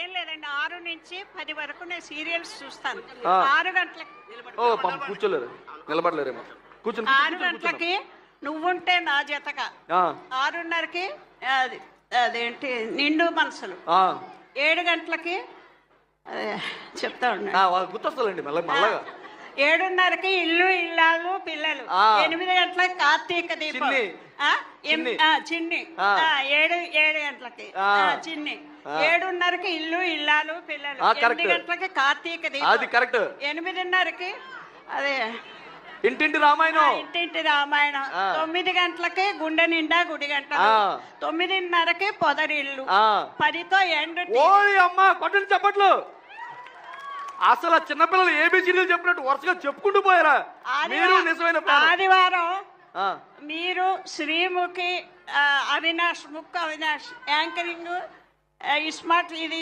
ఏం లేదండి, 6 నుంచి 10 వరకు నేను సీరియల్స్ చూస్తాను. ఆ. 6 గంటలకి ఓ పాపం కూర్చోలేరు, నిలబడలేరేమో. కూర్చొని 6 గంటలకి నువ్వుంటే నా జతక, 6:30కి అదేంటి నిండు మనసులు, 7 గంటలకి చెప్తా ఉన్నాను గుర్తొస్తాలండి మళ్ళా 7:30కి ఇల్లు ఇల్లాలు పిల్లలు, 8 గంటలకి కార్తీక దీపం, చిన్ని 7 గంటలకి చిన్ని, 7:30కి ఇల్లు ఇల్లాలు పిల్లలు, 8 గంటలకి కార్తీక దీపం, 8:30కి అదే ఇంటింటి రామాయణం, ఇంటింటి రామాయణం, 9 గంటలకి గుండె నిండా గుడి గంటలు, 9:30కి పొదరిల్లు, 10తో ఎండు. ఓయ్ అమ్మా కొట్టండి చప్పట్లు. అసలు చిన్నపిల్లలు ఏబిసిడీలు చెప్పినట్టు వరుసగా చెప్పుకుంటూ పోయారా మీరు? నిజమైన ఆదివారం మీరు శ్రీముఖి, అవినాష్, ముక్కు అవినాష్ యాంకరింగ్, ఇస్మార్ట్ ఇది